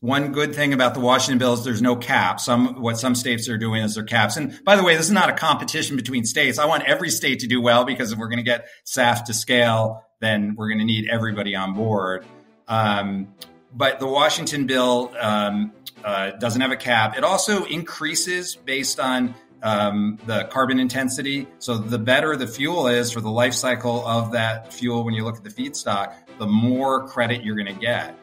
One good thing about the Washington bill is there's no cap. What some states are doing is their caps. And by the way, this is not a competition between states. I want every state to do well, because if we're going to get SAF to scale, then we're going to need everybody on board. But the Washington bill doesn't have a cap. It also increases based on the carbon intensity. So the better the fuel is for the life cycle of that fuel, when you look at the feedstock, the more credit you're going to get.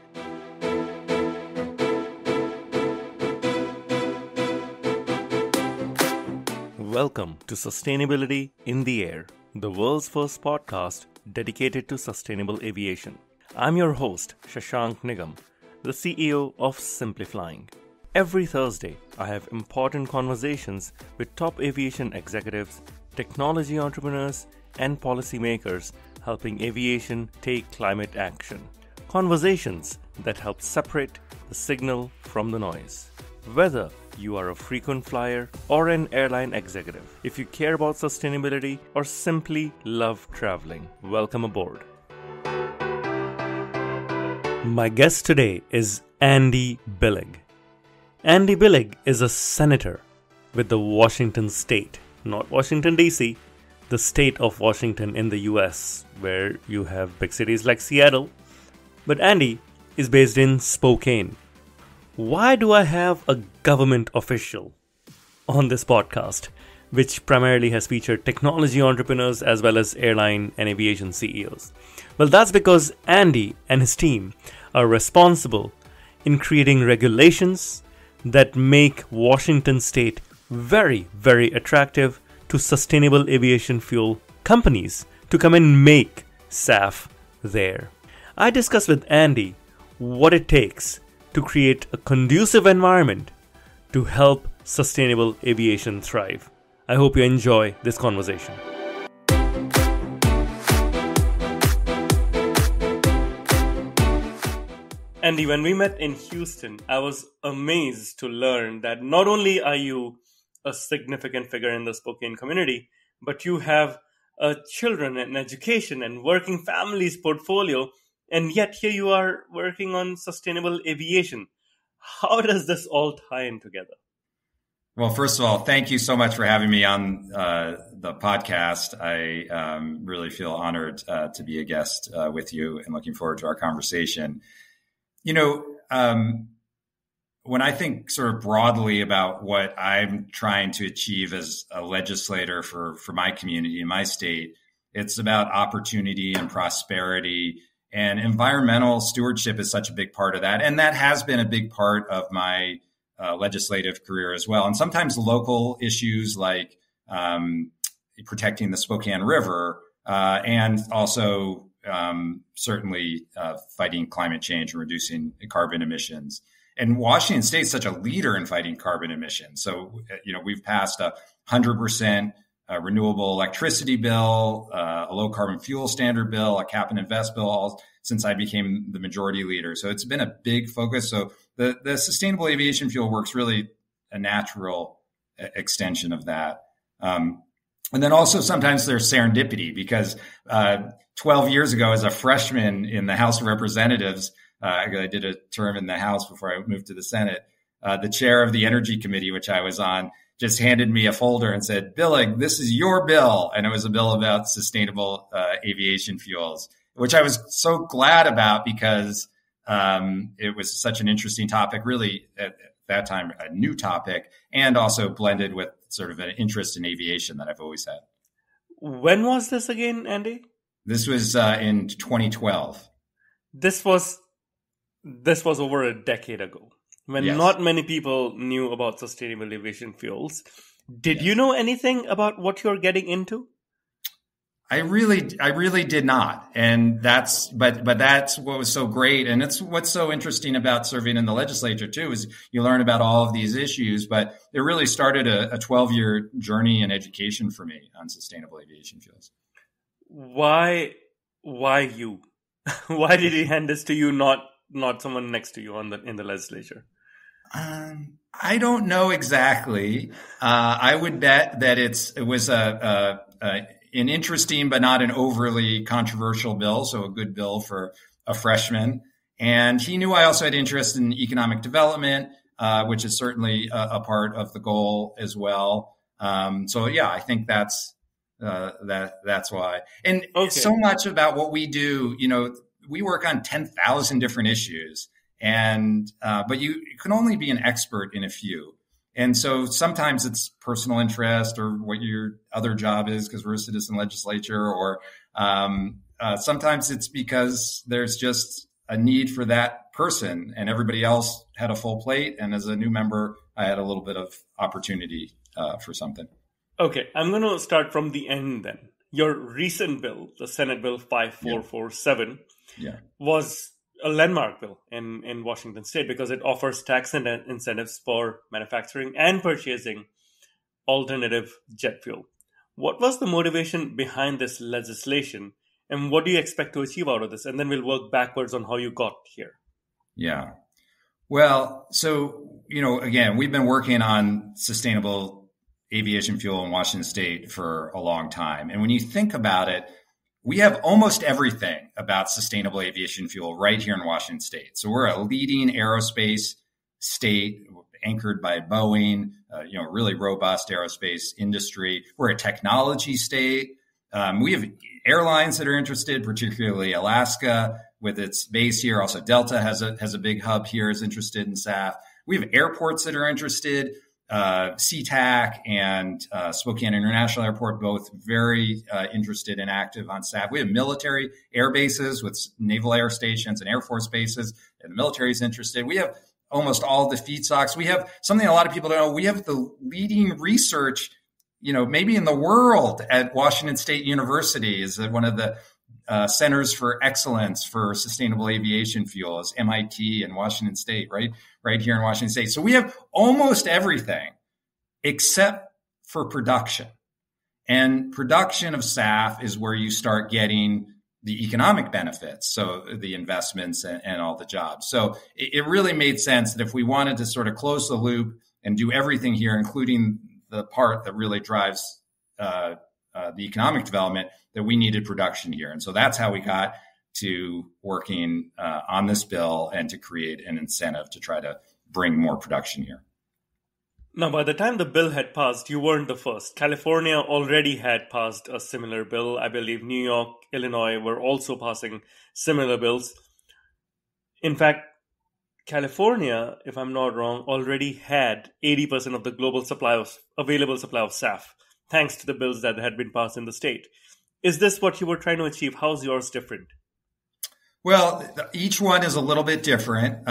Welcome to Sustainability in the Air, the world's first podcast dedicated to sustainable aviation. I'm your host, Shashank Nigam, the CEO of Simplifying. Every Thursday, I have important conversations with top aviation executives, technology entrepreneurs, and policymakers helping aviation take climate action. Conversations that help separate the signal from the noise. Whether you are a frequent flyer or an airline executive, if you care about sustainability or simply love traveling, welcome aboard. My guest today is Andy Billig. Andy Billig is a senator with the Washington state, not Washington DC, the state of Washington in the US, where you have big cities like Seattle. But Andy is based in Spokane. Why do I have a government official on this podcast, which primarily has featured technology entrepreneurs as well as airline and aviation CEOs? Well, that's because Andy and his team are responsible in creating regulations that make Washington state very, very attractive to sustainable aviation fuel companies to come and make SAF there. I discussed with Andy what it takes to create a conducive environment to help sustainable aviation thrive. I hope you enjoy this conversation. Andy, when we met in Houston, I was amazed to learn that not only are you a significant figure in the Spokane community, but you have a children and education and working families portfolio. And yet here you are working on sustainable aviation. How does this all tie in together? Well, first of all, thank you so much for having me on the podcast. I really feel honored to be a guest with you and looking forward to our conversation. You know, when I think sort of broadly about what I'm trying to achieve as a legislator for my community in my state, it's about opportunity and prosperity. And environmental stewardship is such a big part of that. And that has been a big part of my legislative career as well. And sometimes local issues like protecting the Spokane River and also certainly fighting climate change and reducing carbon emissions. And Washington State is such a leader in fighting carbon emissions. So, you know, we've passed 100% renewable electricity bill, a low carbon fuel standard bill, a cap and invest bill, all since I became the majority leader. So it's been a big focus. So the sustainable aviation fuel work's really a natural extension of that. And then also sometimes there's serendipity because 12 years ago as a freshman in the House of Representatives, I did a term in the House before I moved to the Senate, the chair of the Energy Committee, which I was on, just handed me a folder and said, Billig, this is your bill. And it was a bill about sustainable aviation fuels, which I was so glad about because it was such an interesting topic, really at that time, a new topic, and also blended with sort of an interest in aviation that I've always had. When was this again, Andy? This was in 2012. This was over a decade ago, when Yes. Not many people knew about sustainable aviation fuels. Did you know anything about what you're getting into? I really did not. And that's what was so great. And it's what's so interesting about serving in the legislature too, is you learn about all of these issues, but it really started a 12-year journey in education for me on sustainable aviation fuels. Why you? Why did he hand this to you, not someone next to you in the legislature? I don't know exactly. I would bet that it was an interesting but not an overly controversial bill, so a good bill for a freshman. And he knew I also had interest in economic development, which is certainly a part of the goal as well. So yeah, I think that's why. And so much about what we do, we work on 10,000 different issues, and but you can only be an expert in a few. And so sometimes it's personal interest or what your other job is because we're a citizen legislature, or sometimes it's because there's just a need for that person and everybody else had a full plate. And as a new member, I had a little bit of opportunity for something. Okay, I'm going to start from the end then. Your recent bill, the Senate Bill 5447, was a landmark bill in Washington State because it offers tax incentives for manufacturing and purchasing alternative jet fuel. What was the motivation behind this legislation, and what do you expect to achieve out of this? And then we'll work backwards on how you got here. Yeah. Well, so, again, we've been working on sustainable aviation fuel in Washington State for a long time. And when you think about it, we have almost everything about sustainable aviation fuel right here in Washington State. So we're a leading aerospace state anchored by Boeing, really robust aerospace industry. We're a technology state. We have airlines that are interested, particularly Alaska with its base here. Also, Delta has a big hub here, is interested in SAF. We have airports that are interested. SeaTac and Spokane International Airport, both very interested and active on SAF. We have military air bases with naval air stations and Air Force bases, and the military is interested. We have almost all the feedstocks. We have something a lot of people don't know. We have the leading research, maybe in the world at Washington State University is one of the centers for excellence for sustainable aviation fuel is MIT and Washington State, right here in Washington State. So we have almost everything except for production. And production of SAF is where you start getting the economic benefits, so the investments and all the jobs. So it really made sense that if we wanted to sort of close the loop and do everything here, including the part that really drives the economic development, that we needed production here. And so that's how we got to working on this bill and to create an incentive to try to bring more production here. Now, by the time the bill had passed, you weren't the first. California already had passed a similar bill. I believe New York, Illinois were also passing similar bills. In fact, California, if I'm not wrong, already had 80% of the global available supply of SAF, thanks to the bills that had been passed in the state. Is this what you were trying to achieve? How's yours different? Well, each one is a little bit different.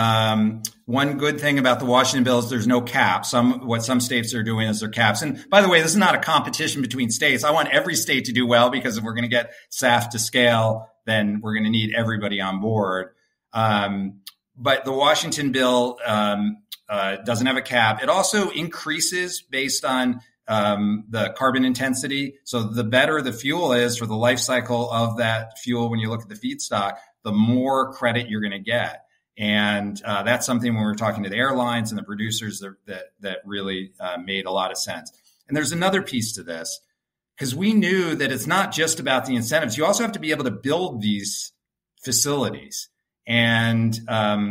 One good thing about the Washington bill is there's no cap. What some states are doing is their caps. And by the way, this is not a competition between states. I want every state to do well, because if we're going to get SAF to scale, then we're going to need everybody on board. But the Washington bill doesn't have a cap. It also increases based on the carbon intensity. So the better the fuel is for the life cycle of that fuel, when you look at the feedstock, the more credit you're going to get. And that's something when we're talking to the airlines and the producers that really made a lot of sense. And there's another piece to this, because we knew that it's not just about the incentives. You also have to be able to build these facilities. And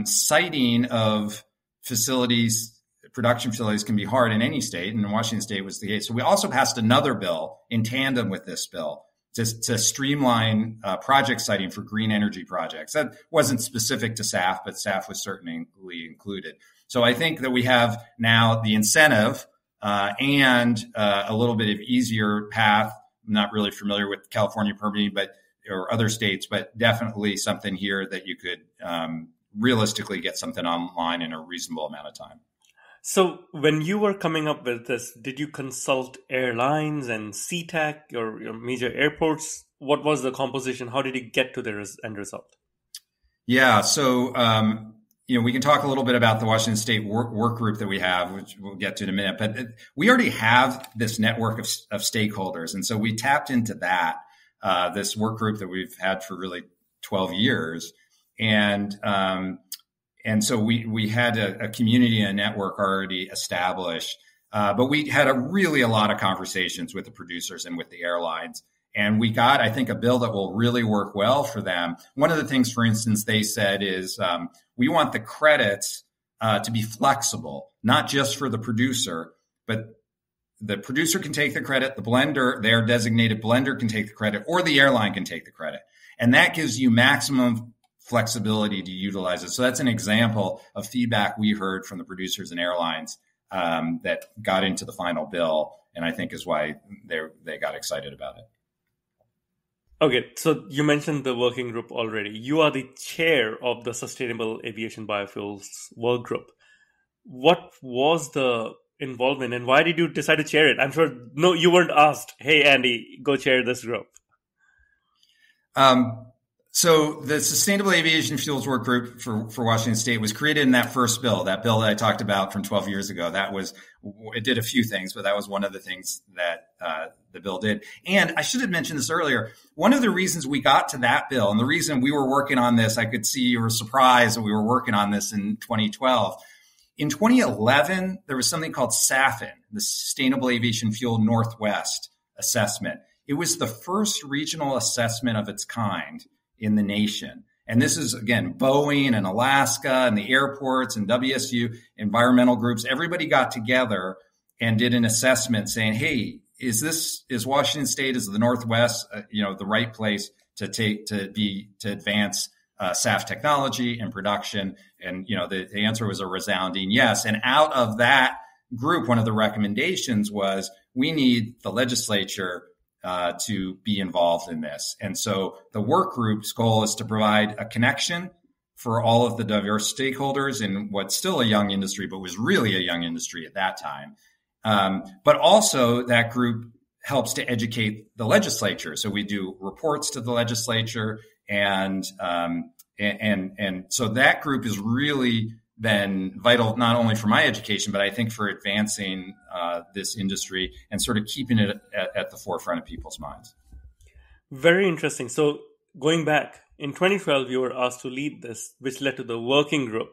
siting of facilities, production facilities, can be hard in any state, and in Washington State was the case. So we also passed another bill in tandem with this bill to streamline project siting for green energy projects. That wasn't specific to SAF, but SAF was certainly included. So I think that we have now the incentive and a little bit of easier path. I'm not really familiar with California permitting, or other states, but definitely something here that you could realistically get something online in a reasonable amount of time. So when you were coming up with this, did you consult airlines and SeaTac, your major airports? What was the composition? How did you get to the end result? Yeah, so we can talk a little bit about the Washington State work group that we have, which we'll get to in a minute. But we already have this network of stakeholders, and so we tapped into that. This work group that we've had for really 12 years. And so we had a community and a network already established. But we had a lot of conversations with the producers and with the airlines. And we got, I think, a bill that will really work well for them. One of the things, for instance, they said is we want the credits to be flexible, not just for the producer, but the producer can take the credit, the blender, their designated blender can take the credit, or the airline can take the credit. And that gives you maximum flexibility to utilize it. So that's an example of feedback we heard from the producers and airlines that got into the final bill, and I think is why they got excited about it. Okay, so you mentioned the working group already. You are the chair of the Sustainable Aviation Biofuels Work Group. What was the involvement and why did you decide to chair it? I'm sure you weren't asked, hey, Andy, go chair this group. So the Sustainable Aviation Fuels Work Group for Washington State was created in that first bill, that bill that I talked about from 12 years ago. It did a few things, but that was one of the things that the bill did. And I should have mentioned this earlier. One of the reasons we got to that bill and the reason we were working on this, I could see you were surprised that we were working on this in 2012. In 2011, there was something called SAFN, the Sustainable Aviation Fuel Northwest Assessment. It was the first regional assessment of its kind in the nation. And this is, again, Boeing and Alaska and the airports and WSU, environmental groups. Everybody got together and did an assessment saying, hey, is Washington State, is the Northwest, the right place to advance SAF technology and production? And, the answer was a resounding yes. And out of that group, one of the recommendations was we need the legislature to be involved in this. And so the work group's goal is to provide a connection for all of the diverse stakeholders in what's still a young industry, but was really a young industry at that time. But also that group helps to educate the legislature. So we do reports to the legislature and so that group has really been vital, not only for my education, but I think for advancing this industry and sort of keeping it at the forefront of people's minds. Very interesting. So going back, in 2012, you were asked to lead this, which led to the working group,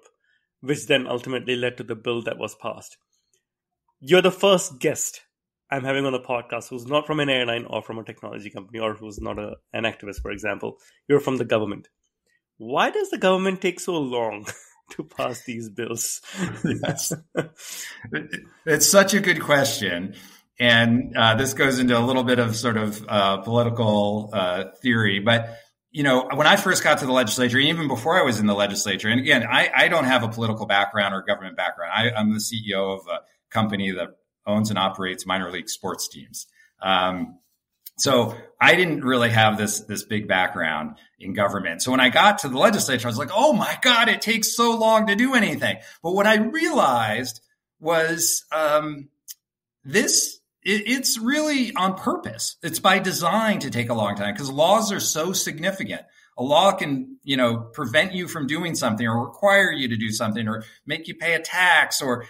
which then ultimately led to the bill that was passed. You're the first guest I'm having on the podcast who's not from an airline or from a technology company or who's not an activist, for example. You're from the government. Why does the government take so long to pass these bills? Yes. It's such a good question. And this goes into a little bit of sort of political theory. But, when I first got to the legislature, even before I was in the legislature, and again, I don't have a political background or government background. I'm the CEO of a company that owns and operates minor league sports teams. So I didn't really have this big background in government. So when I got to the legislature, I was like, oh my God, it takes so long to do anything. But what I realized was it's really on purpose. It's by design to take a long time because laws are so significant. A law can, prevent you from doing something or require you to do something or make you pay a tax or,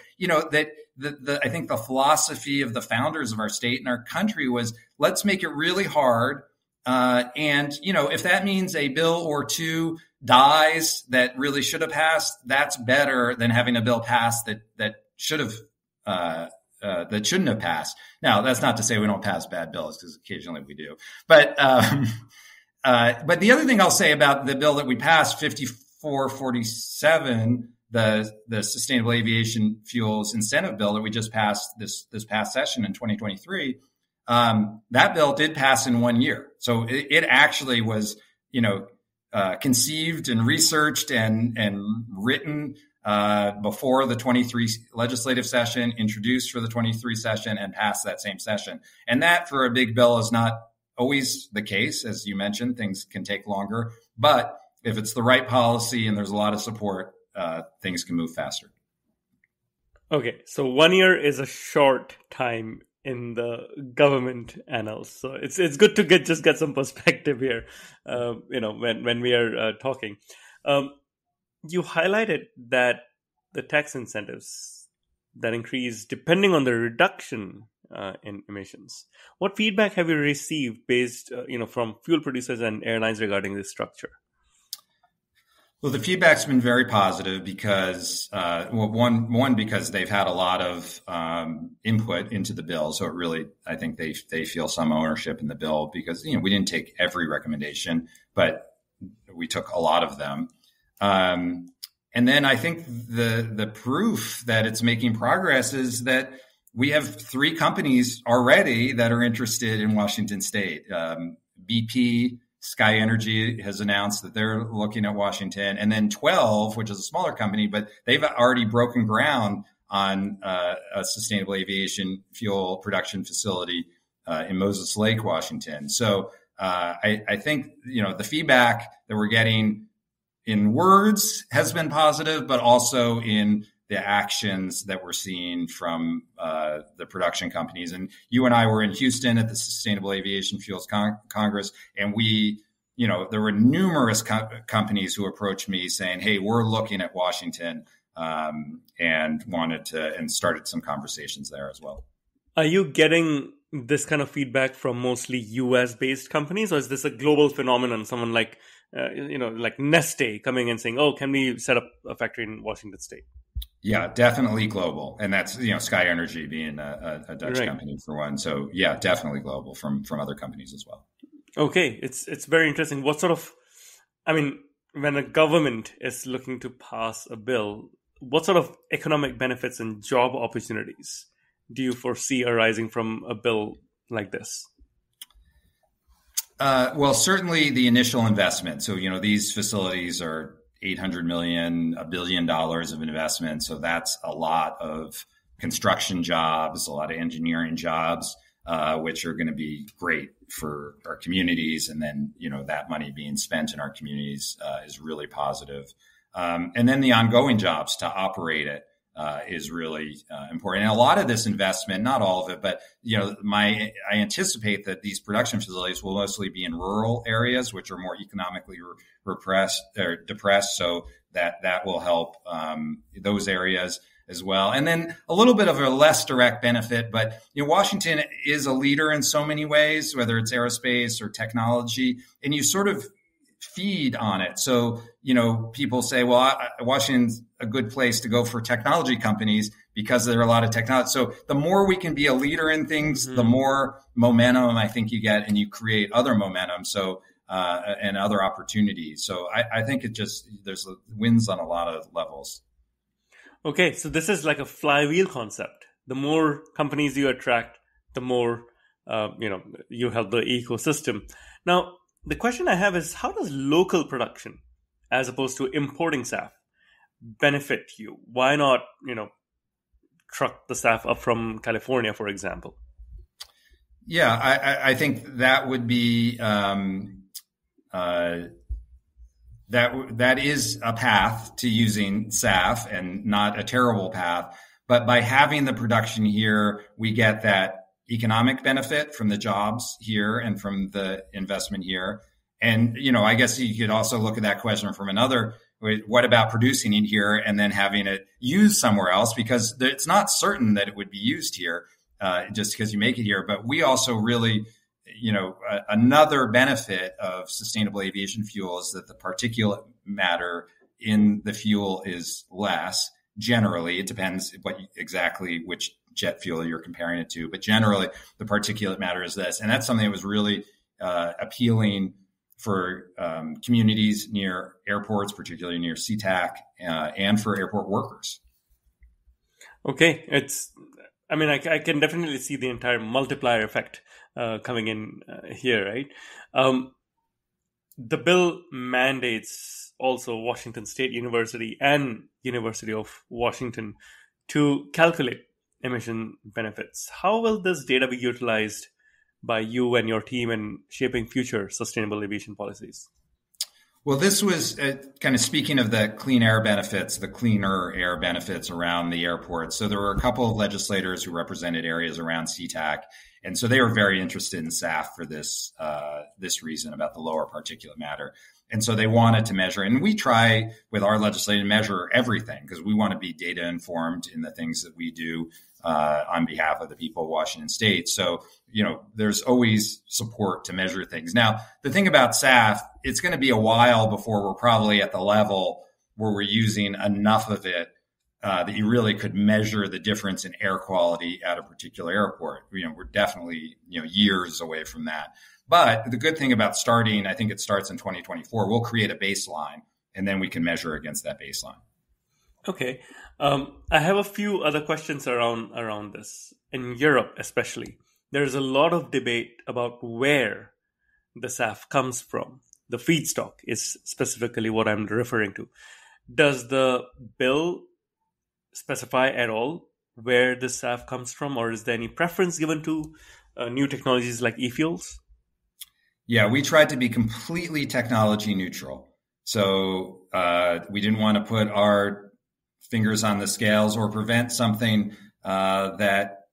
I think the philosophy of the founders of our state and our country was let's make it really hard. And, if that means a bill or two dies that really should have passed, that's better than having a bill passed that should have, that shouldn't have passed. Now, that's not to say we don't pass bad bills because occasionally we do. But the other thing I'll say about the bill that we passed, 5447, the Sustainable Aviation Fuels Incentive Bill that we just passed this past session in 2023, that bill did pass in 1 year. So it actually was, conceived and researched and written before the 23 legislative session, introduced for the 23 session, and passed that same session. And that for a big bill is not always the case. As you mentioned, things can take longer. But if it's the right policy and there's a lot of support, things can move faster. Okay, so 1 year is a short time in the government annals. So it's good to get some perspective here, when we are talking. You highlighted that the tax incentives that increase depending on the reduction in emissions. What feedback have you received based, from fuel producers and airlines regarding this structure? Well, the feedback's been very positive because, one because they've had a lot of input into the bill. So it really, I think they feel some ownership in the bill because, we didn't take every recommendation, but we took a lot of them. And then I think the proof that it's making progress is that we have 3 companies already that are interested in Washington State. BP, SkyNRG has announced that they're looking at Washington, and then 12, which is a smaller company, but they've already broken ground on a sustainable aviation fuel production facility in Moses Lake, Washington. So I think, the feedback that we're getting in words has been positive, but also in the actions that we're seeing from the production companies. And you and I were in Houston at the Sustainable Aviation Fuels Congress, and there were numerous companies who approached me saying, "Hey, we're looking at Washington," and started some conversations there as well. Are you getting this kind of feedback from mostly US-based companies, or is this a global phenomenon? Someone like, like Neste coming and saying, "Oh, can we set up a factory in Washington State?" Yeah, definitely global. And that's, SkyNRG being a Dutch company for one. So yeah, definitely global from other companies as well. Okay. It's very interesting. When a government is looking to pass a bill, what sort of economic benefits and job opportunities do you foresee arising from a bill like this? Well, certainly the initial investment. So, these facilities are $800 million, $1 billion of investment. So that's a lot of construction jobs, a lot of engineering jobs, which are going to be great for our communities. And then, that money being spent in our communities is really positive. And then the ongoing jobs to operate it is really important. And a lot of this investment, not all of it, but I anticipate that these production facilities will mostly be in rural areas, which are more economically repressed or depressed. So that will help those areas as well. And then a little bit of a less direct benefit, but Washington is a leader in so many ways, whether it's aerospace or technology, and you sort of feed on it. So, people say, well, Washington's a good place to go for technology companies because there are a lot of technology. So the more we can be a leader in things, the more momentum I think you get, and you create other momentum. So, and other opportunities. So I think there's wins on a lot of levels. Okay. So this is like a flywheel concept. The more companies you attract, the more, you help the ecosystem. Now, the question I have is, how does local production, as opposed to importing SAF, benefit you? Why not, truck the SAF up from California, for example? Yeah, I think that would be that is a path to using SAF, and not a terrible path. But by having the production here, we get that economic benefit from the jobs here and from the investment here. And, I guess you could also look at that question from another, what about producing it here and then having it used somewhere else? Because it's not certain that it would be used here just because you make it here. But we also really, another benefit of sustainable aviation fuel is that the particulate matter in the fuel is less. Generally, it depends exactly which jet fuel you're comparing it to, but generally the particulate matter is this. And that's something that was really appealing for communities near airports, particularly near SeaTac, and for airport workers. Okay. I can definitely see the entire multiplier effect coming in here, right? The bill mandates also Washington State University and University of Washington to calculate emission benefits. How will this data be utilized by you and your team in shaping future sustainable aviation policies? Well, this was kind of speaking of the clean air benefits, the cleaner air benefits around the airport. So there were a couple of legislators who represented areas around SeaTac. And so they were very interested in SAF for this reason about the lower particulate matter. And so they wanted to measure. And we try with our legislation to measure everything because we want to be data informed in the things that we do on behalf of the people of Washington State. So, there's always support to measure things. Now, the thing about SAF, it's going to be a while before we're probably at the level where we're using enough of it that you really could measure the difference in air quality at a particular airport. We're definitely, years away from that. But the good thing about starting, I think it starts in 2024, we'll create a baseline and then we can measure against that baseline. Okay. I have a few other questions around this. In Europe, especially, there's a lot of debate about where the SAF comes from. The feedstock is specifically what I'm referring to. Does the bill specify at all where the SAF comes from, or is there any preference given to new technologies like e-fuels? Yeah, we tried to be completely technology neutral. So we didn't want to put our fingers on the scales or prevent something that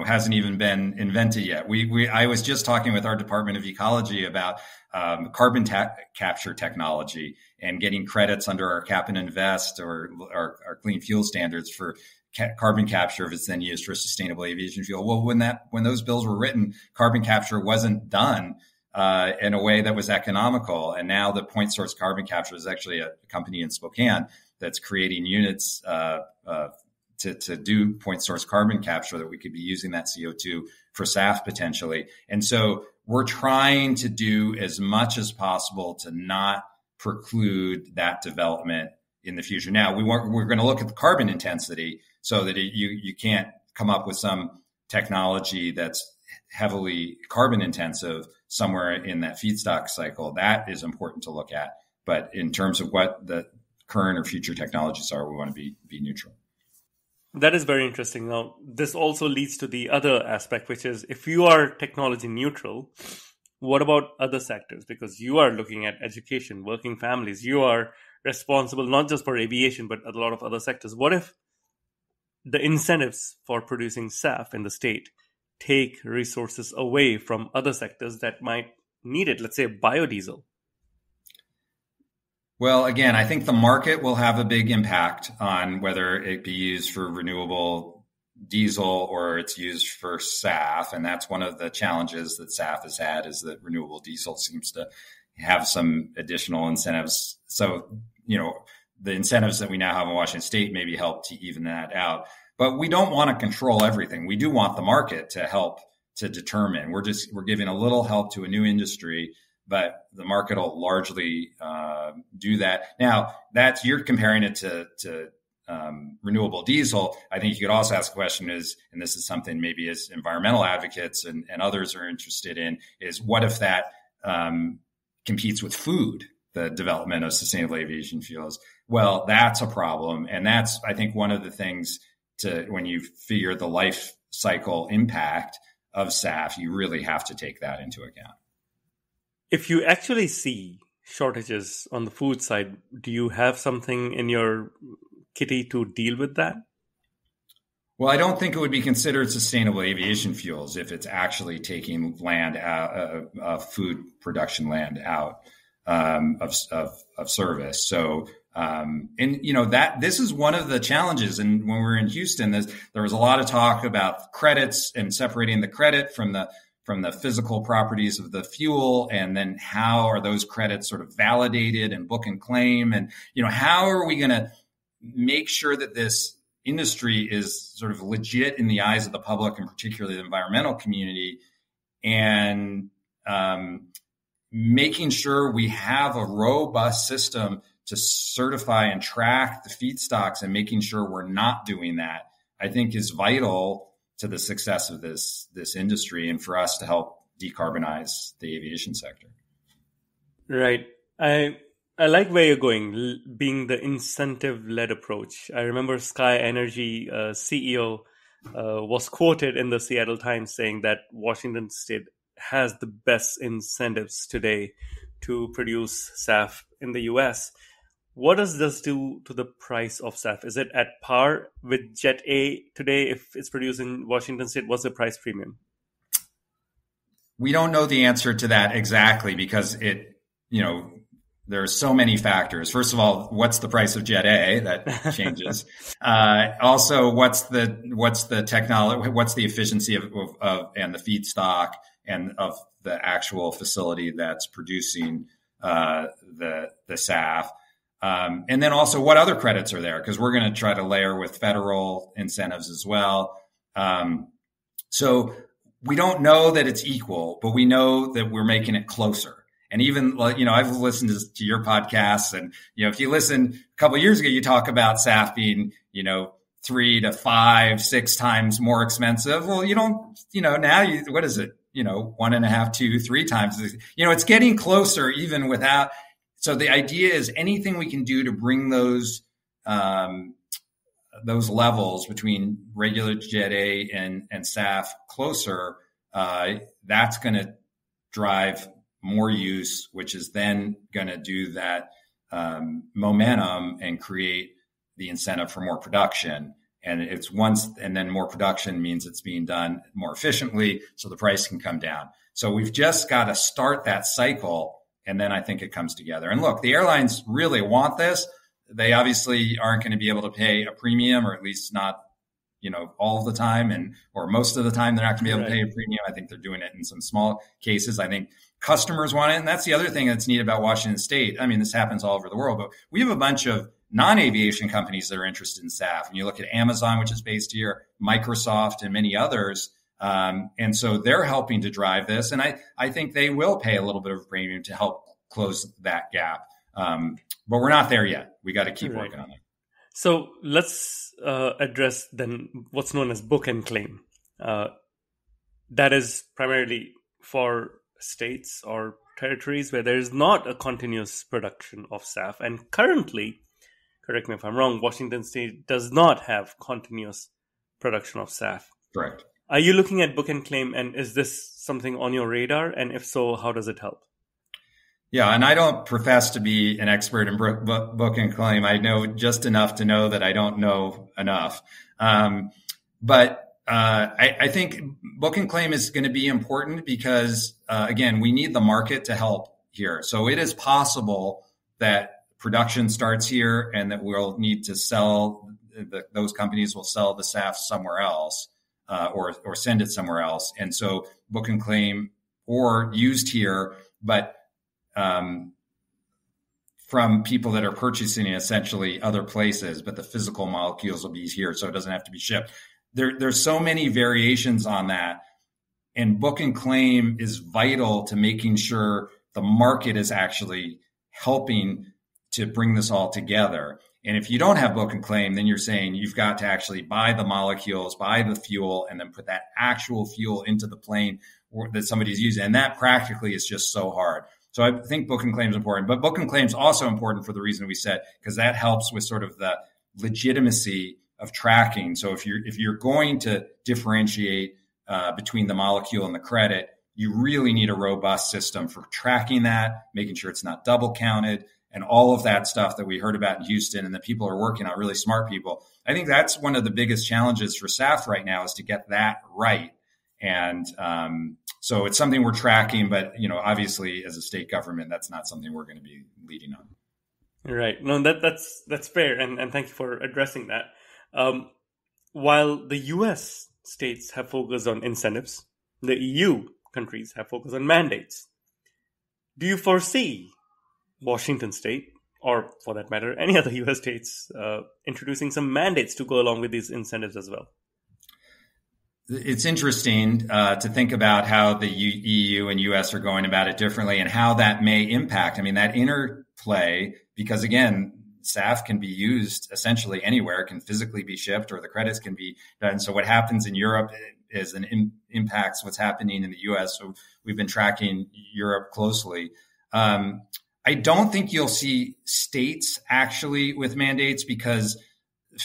hasn't even been invented yet. I was just talking with our Department of Ecology about carbon capture technology and getting credits under our cap and invest or our clean fuel standards for carbon capture if it's then used for sustainable aviation fuel. Well, when those bills were written, carbon capture wasn't done in a way that was economical. And now the point source carbon capture is actually a company in Spokane that's creating units to do point source carbon capture that we could be using that CO2 for SAF potentially. And so we're trying to do as much as possible to not preclude that development in the future. Now, we're going to look at the carbon intensity so that you can't come up with some technology that's heavily carbon intensive somewhere in that feedstock cycle. That is important to look at. But in terms of what the current or future technologies are, we want to be neutral. That is very interesting. Now, this also leads to the other aspect, which is if you are technology neutral, what about other sectors? Because you are looking at education, working families. You are responsible not just for aviation, but a lot of other sectors. What if the incentives for producing SAF in the state take resources away from other sectors that might need it? Let's say biodiesel. Well, again, I think the market will have a big impact on whether it be used for renewable diesel or it's used for SAF. And that's one of the challenges that SAF has had is that renewable diesel seems to have some additional incentives. So, the incentives that we now have in Washington State maybe help to even that out. But we don't want to control everything. We do want the market to help to determine. We're giving a little help to a new industry, but the market will largely do that. Now, you're comparing it to renewable diesel. I think you could also ask the question and this is something maybe as environmental advocates and others are interested in, is what if that competes with food, the development of sustainable aviation fuels? Well, that's a problem. And that's, I think, one of the things when you figure the life cycle impact of SAF, you really have to take that into account. If you actually see shortages on the food side, do you have something in your kitty to deal with that? Well, I don't think it would be considered sustainable aviation fuels if it's actually taking land out, food production land out of service. So, this is one of the challenges. And when we were in Houston, there was a lot of talk about credits and separating the credit from the physical properties of the fuel, and then how are those credits sort of validated and book and claim, and how are we going to make sure that this industry is sort of legit in the eyes of the public and particularly the environmental community, and making sure we have a robust system to certify and track the feedstocks and making sure we're not doing that, I think is vital to the success of this industry and for us to help decarbonize the aviation sector. Right. I like where you're going, being the incentive-led approach. I remember SkyNRG CEO was quoted in the Seattle Times saying that Washington State has the best incentives today to produce SAF in the U.S. What does this do to the price of SAF? Is it at par with Jet A today if it's produced in Washington State? What's the price premium? We don't know the answer to that exactly because there are so many factors. First of all, what's the price of Jet A? That changes. Also, what's the technology? What's the efficiency of and the feedstock and of the actual facility that's producing the SAF? And then also, what other credits are there? Because we're going to try to layer with federal incentives as well. So we don't know that it's equal, but we know that we're making it closer. And even, I've listened to your podcasts, and, if you listen a couple of years ago, you talk about SAF being, 3 to 5, 6 times more expensive. Well, you don't, now what is it? 1.5, 2, 3 times. It's getting closer even without. So the idea is anything we can do to bring those levels between regular Jet A and SAF closer, that's going to drive more use, which is then going to do that momentum and create the incentive for more production. And then more production means it's being done more efficiently, so the price can come down. So we've just got to start that cycle, and then I think it comes together. And look, the airlines really want this. They obviously aren't going to be able to pay a premium, or at least not, all the time, or most of the time they're not going to be able to pay a premium. I think they're doing it in some small cases. I think customers want it. And that's the other thing that's neat about Washington State. I mean, this happens all over the world, but we have a bunch of non-aviation companies that are interested in SAF. And you look at Amazon, which is based here, Microsoft, and many others. And so they're helping to drive this. And I think they will pay a little bit of a premium to help close that gap. But we're not there yet. We got to keep working on it. So let's address then what's known as book and claim. That is primarily for states or territories where there is not a continuous production of SAF. And currently, correct me if I'm wrong, Washington State does not have continuous production of SAF. Correct. Are you looking at book and claim, and is this something on your radar? And if so, how does it help? Yeah, and I don't profess to be an expert in book and claim. I know just enough to know that I don't know enough. But I think book and claim is going to be important because, again, we need the market to help here. So it is possible that production starts here and that we'll need to sell, those companies will sell the SAF somewhere else or send it somewhere else. And so book and claim or used here, but from people that are purchasing it essentially other places, but the physical molecules will be here, so it doesn't have to be shipped. There's so many variations on that, and book and claim is vital to making sure the market is actually helping to bring this all together. And if you don't have book and claim, then you're saying you've got to actually buy the molecules, buy the fuel, and then put that actual fuel into the plane that somebody's using. And that practically is just so hard. So I think book and claim is important, but book and claim is also important for the reason we said, because that helps with sort of the legitimacy of tracking. So if you're going to differentiate between the molecule and the credit, you really need a robust system for tracking that, making sure it's not double counted, and all of that stuff that we heard about in Houston and that people are working on, really smart people. I think that's one of the biggest challenges for SAF right now is to get that right. And so it's something we're tracking, but, obviously as a state government, that's not something we're going to be leading on. Right. No, that's fair. And thank you for addressing that. While the US states have focused on incentives, the EU countries have focused on mandates. Do you foresee Washington State, or for that matter, any other US states, introducing some mandates to go along with these incentives as well? It's interesting to think about how the EU and US are going about it differently and how that may impact. I mean, that interplay, because again, SAF can be used essentially anywhere, it can physically be shipped, or the credits can be done. So what happens in Europe impacts what's happening in the US. So we've been tracking Europe closely. I don't think you'll see states actually with mandates because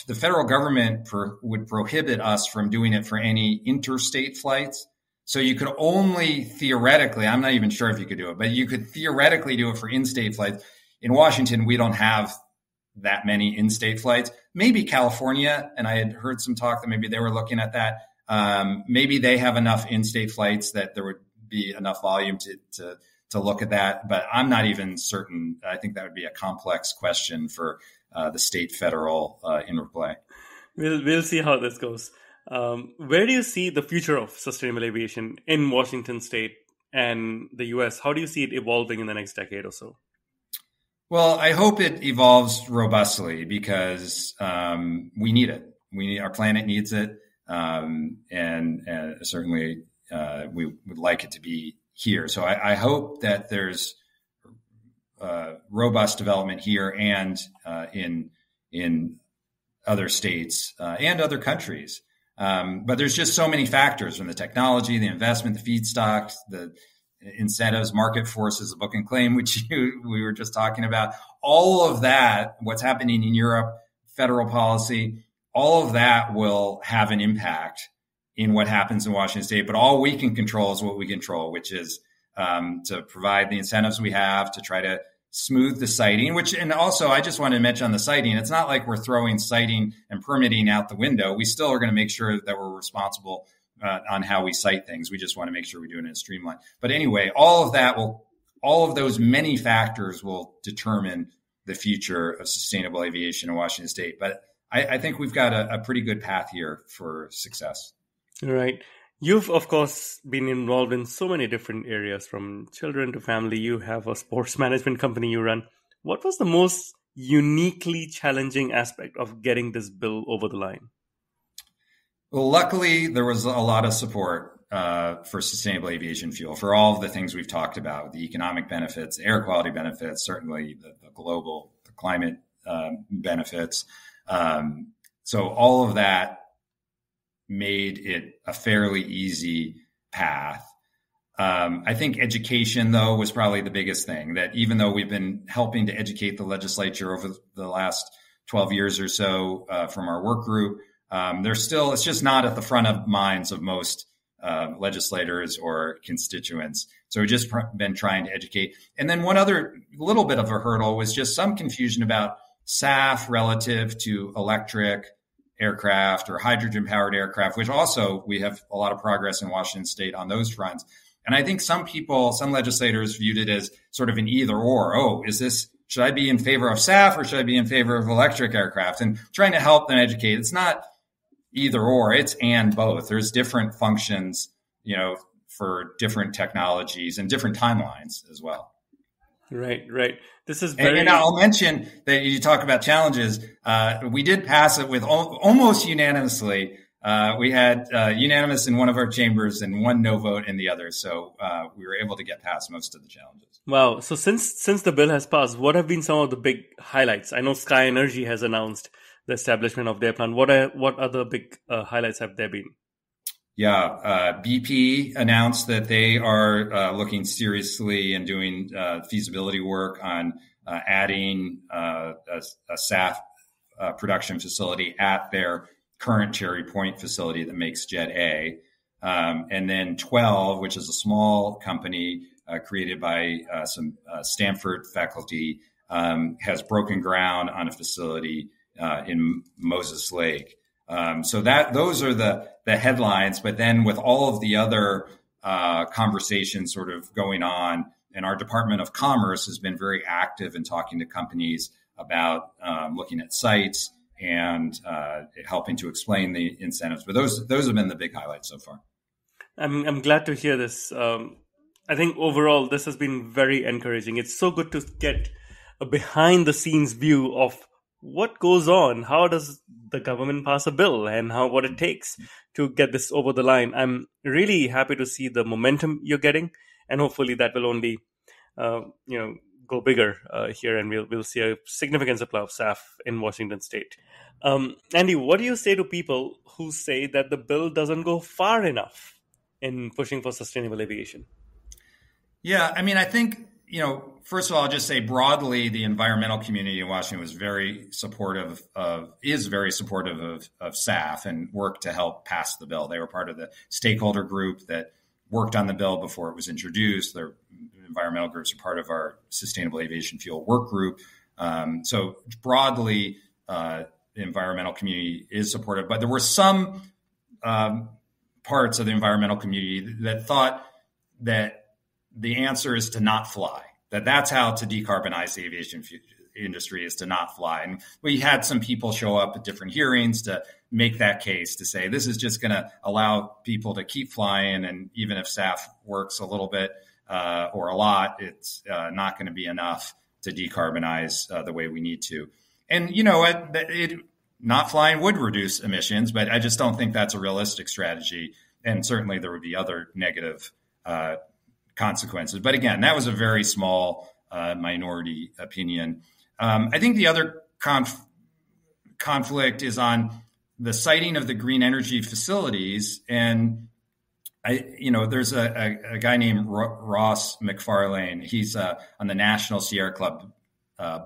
the federal government would prohibit us from doing it for any interstate flights. So you could only theoretically, I'm not even sure if you could do it, but you could theoretically do it for in-state flights. In Washington, we don't have that many in-state flights. Maybe California, and I had heard some talk that maybe they were looking at that. Maybe they have enough in-state flights that there would be enough volume to look at that, but I'm not even certain. I think that would be a complex question for the state-federal interplay. We'll see how this goes. Where do you see the future of sustainable aviation in Washington State and the U.S.? How do you see it evolving in the next decade or so? Well, I hope it evolves robustly because we need it. Our planet needs it, and certainly we would like it to be here. So I hope that there's robust development here and in other states and other countries. But there's just so many factors, from the technology, the investment, the feedstocks, the incentives, market forces, the book and claim, which we were just talking about. All of that, what's happening in Europe, federal policy, all of that will have an impact in what happens in Washington State. But all we can control is what we control, which is to provide the incentives we have to try to smooth the siting, and also I just wanted to mention on the siting, it's not like we're throwing siting and permitting out the window. We still are going to make sure that we're responsible on how we site things. We just want to make sure we do it in a streamline. But anyway, all of those many factors will determine the future of sustainable aviation in Washington State. But I think we've got a pretty good path here for success. Right. You've, of course, been involved in so many different areas, from children to family. You have a sports management company you run. What was the most uniquely challenging aspect of getting this bill over the line? Well, luckily, there was a lot of support for sustainable aviation fuel for all of the things we've talked about, the economic benefits, the air quality benefits, certainly the climate benefits. So all of that made it a fairly easy path. I think education, though, was probably the biggest thing, that even though we've been helping to educate the legislature over the last 12 years or so from our work group, it's just not at the front of minds of most legislators or constituents. So we've just been trying to educate. And then one other little bit of a hurdle was just some confusion about SAF relative to electric aircraft or hydrogen-powered aircraft, which also we have a lot of progress in Washington State on those fronts. And I think some legislators viewed it as sort of an either or. Oh, should I be in favor of SAF or should I be in favor of electric aircraft? And trying to help them educate. It's not either or, it's and both. There's different functions, for different technologies and different timelines as well. Right. This is and I'll mention that you talk about challenges. We did pass it with almost unanimously. We had unanimous in one of our chambers and one no vote in the other. So we were able to get past most of the challenges. Wow. So since the bill has passed, what have been some of the big highlights? I know SkyNRG has announced the establishment of their plan. What other big highlights have there been? Yeah, BP announced that they are looking seriously and doing feasibility work on adding a SAF production facility at their current Cherry Point facility that makes Jet A. And then 12, which is a small company created by some Stanford faculty, has broken ground on a facility in Moses Lake. So those are the headlines, but then with all of the other conversations sort of going on, and our Department of Commerce has been very active in talking to companies about looking at sites and helping to explain the incentives. But those have been the big highlights so far. I'm glad to hear this. I think overall this has been very encouraging. It's so good to get a behind the scenes view of what goes on. How does the government pass a bill, and what it takes to get this over the line? I'm really happy to see the momentum you're getting, and hopefully that will only, go bigger here, and we'll see a significant supply of SAF in Washington State. Andy, what do you say to people who say that the bill doesn't go far enough in pushing for sustainable aviation? Yeah, I mean, I think, first of all, I'll just say broadly, the environmental community in Washington is very supportive of SAF and worked to help pass the bill. They were part of the stakeholder group that worked on the bill before it was introduced. Their environmental groups are part of our sustainable aviation fuel work group. So broadly, the environmental community is supportive, but there were some parts of the environmental community that thought that the answer is to not fly, that's how to decarbonize the aviation industry, is to not fly. And we had some people show up at different hearings to make that case, to say this is just going to allow people to keep flying. And even if SAF works a little bit or a lot, it's not going to be enough to decarbonize the way we need to. And, you know, not flying would reduce emissions, but I just don't think that's a realistic strategy. And certainly there would be other negative consequences. But again, that was a very small minority opinion. I think the other conflict is on the siting of the green energy facilities. And there's a guy named Ross McFarlane. He's on the National Sierra Club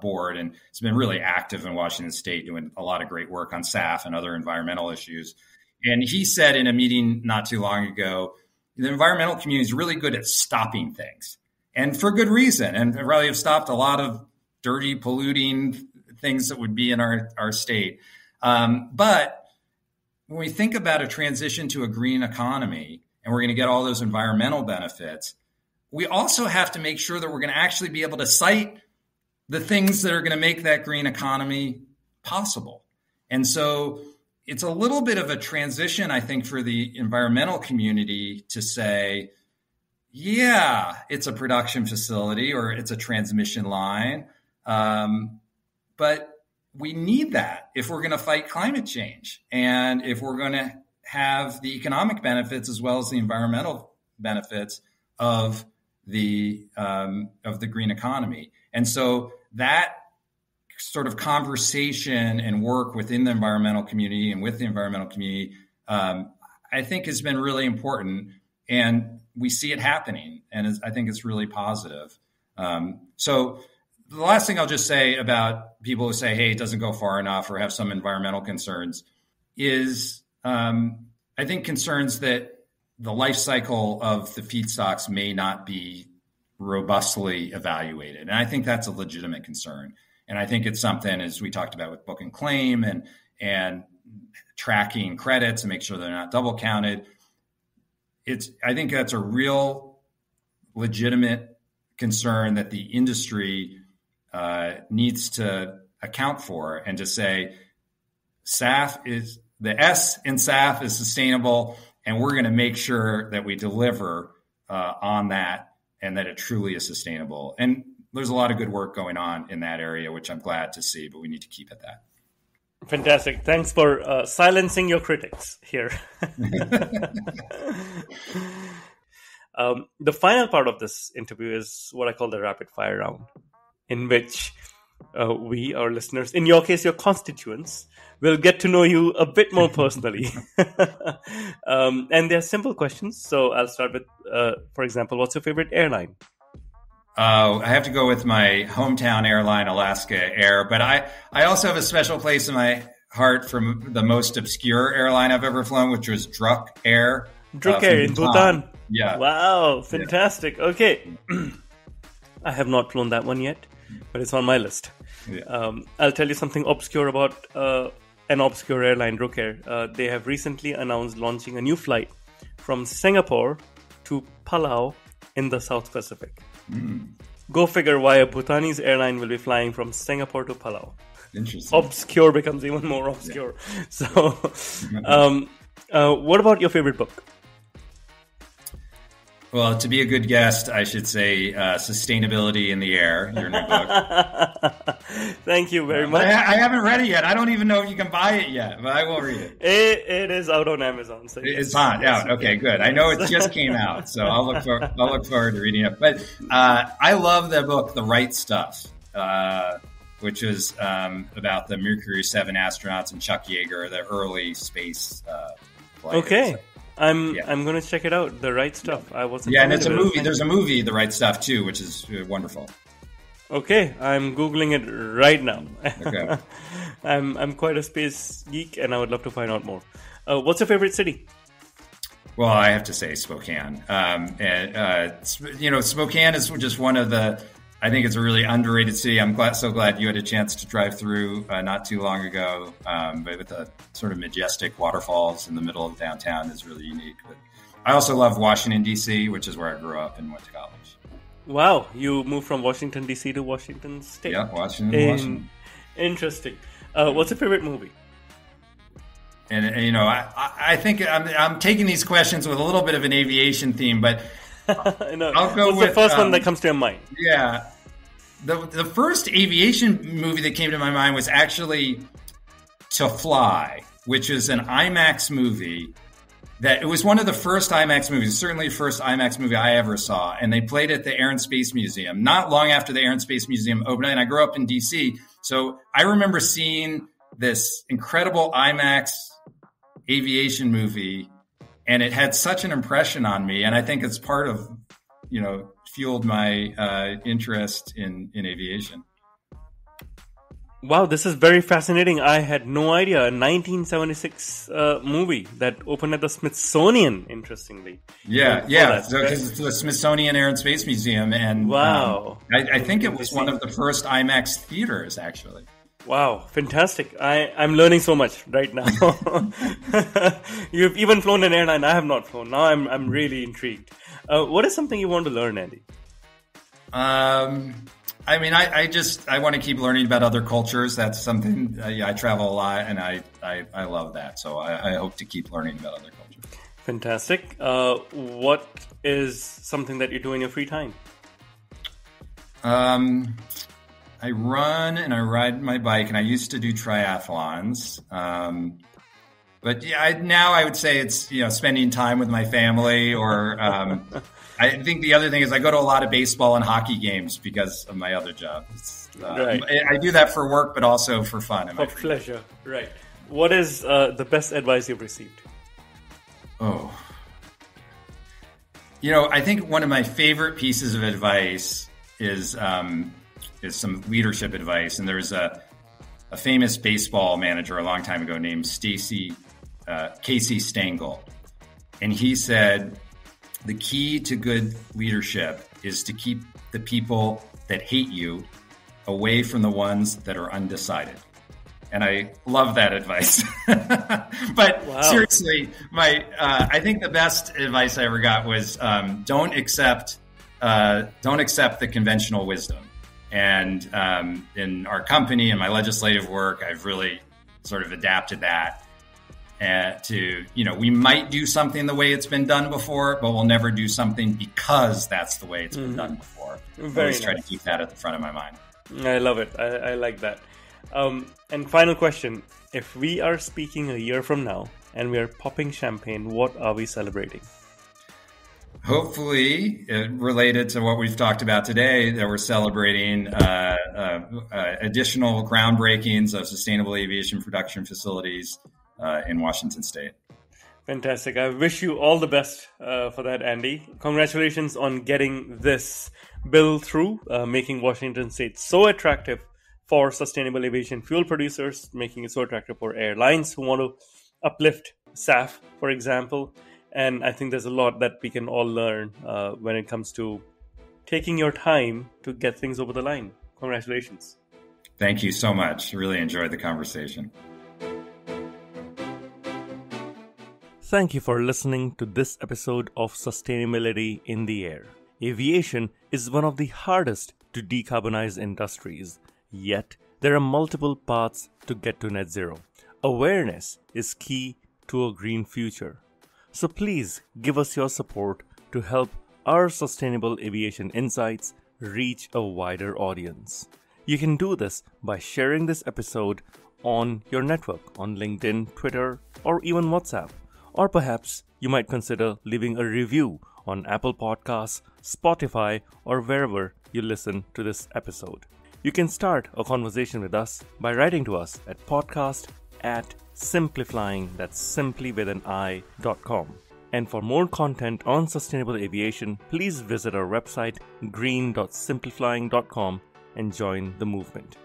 board, and he's been really active in Washington State, doing a lot of great work on SAF and other environmental issues. And he said in a meeting not too long ago, the environmental community is really good at stopping things, and for good reason. And really have stopped a lot of dirty, polluting things that would be in our state. But when we think about a transition to a green economy, and we're going to get all those environmental benefits, we also have to make sure that we're going to actually be able to cite the things that are going to make that green economy possible. And so it's a little bit of a transition, I think, for the environmental community to say, yeah, it's a production facility or it's a transmission line, but we need that if we're going to fight climate change, and if we're going to have the economic benefits as well as the environmental benefits of the green economy. And so that sort of conversation and work within the environmental community and with the environmental community, I think has been really important, and we see it happening, and I think it's really positive. So the last thing I'll just say about people who say, hey, it doesn't go far enough or have some environmental concerns is I think concerns that the life cycle of the feedstocks may not be robustly evaluated. And I think that's a legitimate concern. And I think it's something, as we talked about with book and claim and tracking credits and make sure they're not double counted. I think that's a real legitimate concern that the industry needs to account for, and to say the S in SAF is sustainable, and we're going to make sure that we deliver on that, and that it truly is sustainable. And there's a lot of good work going on in that area, which I'm glad to see, but we need to keep at that. Fantastic. Thanks for silencing your critics here. The final part of this interview is what I call the rapid fire round, in which we, our listeners, in your case, your constituents, will get to know you a bit more personally. And they're simple questions. So I'll start with, for example, what's your favorite airline? I have to go with my hometown airline, Alaska Air. But I also have a special place in my heart from the most obscure airline I've ever flown, which was Druk Air. Druk Air in Bhutan. Yeah. Wow. Fantastic. Yeah. Okay. I have not flown that one yet, but it's on my list. Yeah. I'll tell you something obscure about an obscure airline, Druk Air. They have recently announced launching a new flight from Singapore to Palau in the South Pacific. Go figure why a Bhutanese airline will be flying from Singapore to Palau. Interesting. Obscure becomes even more obscure. Yeah. So, what about your favorite book? Well, to be a good guest, I should say Sustainability in the Air, your new book. Thank you very much. I haven't read it yet. I don't even know if you can buy it yet, but I will read it. It is out on Amazon. So it's out. Okay, good. I know it just came out, so I'll look forward to reading it. But I love the book, The Right Stuff, which is about the Mercury 7 astronauts and Chuck Yeager, the early space flight. Okay. So, I'm going to check it out. The Right Stuff. I wasn't. Yeah, and it's a movie. There's a movie, The Right Stuff, too, which is wonderful. Okay, I'm Googling it right now. Okay. I'm quite a space geek, and I would love to find out more. What's your favorite city? Well, I have to say Spokane. Spokane is just one of the. I think it's a really underrated city. I'm so glad you had a chance to drive through not too long ago. But with the sort of majestic waterfalls in the middle of downtown is really unique. But I also love Washington, D.C., which is where I grew up and went to college. Wow, you moved from Washington, D.C. to Washington State. Yeah, Washington. Interesting. What's your favorite movie? And you know, I think I'm taking these questions with a little bit of an aviation theme, but No. I'll go What's with the first one that comes to your mind? Yeah, the first aviation movie that came to my mind was actually To Fly, which is an IMAX movie. That it was one of the first IMAX movies, certainly the first IMAX movie I ever saw, and they played at the Air and Space Museum not long after the Air and Space Museum opened. And I grew up in DC, so I remember seeing this incredible IMAX aviation movie, and it had such an impression on me. And I think it's part of, fueled my interest in aviation. Wow, this is very fascinating. I had no idea. A 1976 movie that opened at the Smithsonian, interestingly. Yeah. So, because it's the Smithsonian Air and Space Museum. And wow. I think it was one of the first IMAX theaters, actually. Wow, fantastic. I'm learning so much right now. You've even flown an airline I have not flown. Now I'm really intrigued. What is something you want to learn, Andy? I mean, I want to keep learning about other cultures. That's something, I travel a lot, and I love that. So I hope to keep learning about other cultures. Fantastic. What is something that you do in your free time? I run and I ride my bike, and I used to do triathlons. But yeah, now I would say it's, spending time with my family, or I think the other thing is I go to a lot of baseball and hockey games because of my other job. Right. I do that for work, but also for fun. For pleasure, right. What is the best advice you've received? Oh. I think one of my favorite pieces of advice is some leadership advice. And there's a famous baseball manager a long time ago named Casey Stengel. And he said, the key to good leadership is to keep the people that hate you away from the ones that are undecided. And I love that advice. But wow. Seriously, I think the best advice I ever got was don't accept the conventional wisdom. And in our company and my legislative work, I've really sort of adapted that. We might do something the way it's been done before, but we'll never do something because that's the way it's been done before. Very always try to keep that at the front of my mind. I love it. I like that. And final question. If we are speaking a year from now and we are popping champagne, what are we celebrating? Hopefully, related to what we've talked about today, that we're celebrating additional groundbreakings of sustainable aviation production facilities in Washington State. Fantastic. I wish you all the best for that, Andy. Congratulations on getting this bill through, making Washington State so attractive for sustainable aviation fuel producers, making it so attractive for airlines who want to uplift SAF, for example. And I think there's a lot that we can all learn when it comes to taking your time to get things over the line. Congratulations. Thank you so much. Really enjoyed the conversation. Thank you for listening to this episode of Sustainability in the Air. Aviation is one of the hardest to decarbonize industries, yet there are multiple paths to get to net zero. Awareness is key to a green future. So please give us your support to help our sustainable aviation insights reach a wider audience. You can do this by sharing this episode on your network, on LinkedIn, Twitter, or even WhatsApp. Or perhaps you might consider leaving a review on Apple Podcasts, Spotify, or wherever you listen to this episode. You can start a conversation with us by writing to us at podcast@simpliflying, that's simply with an i.com. And for more content on sustainable aviation, please visit our website green.simplifying.com and join the movement.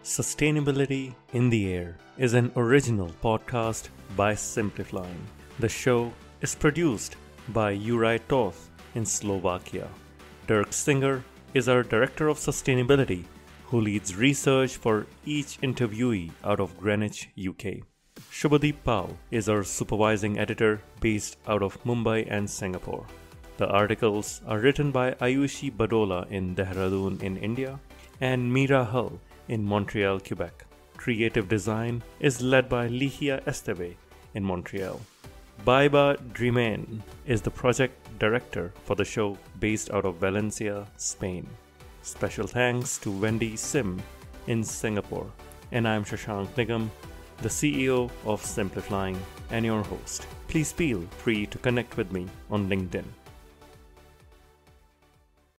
Sustainability in the Air is an original podcast by Simplifying. The show is produced by Juraj Toth in Slovakia. Dirk Singer is our Director of Sustainability, who leads research for each interviewee out of Greenwich, UK. Shubhadeep Pal is our supervising editor based out of Mumbai and Singapore. The articles are written by Ayushi Badola in Dehradun in India and Meera Hull in Montreal, Quebec. Creative design is led by Lihia Esteve in Montreal. Baiba Drimain is the project director for the show based out of Valencia, Spain. Special thanks to Wendy Sim in Singapore. And I'm Shashank Nigam, the CEO of Simplifying and your host. Please feel free to connect with me on LinkedIn.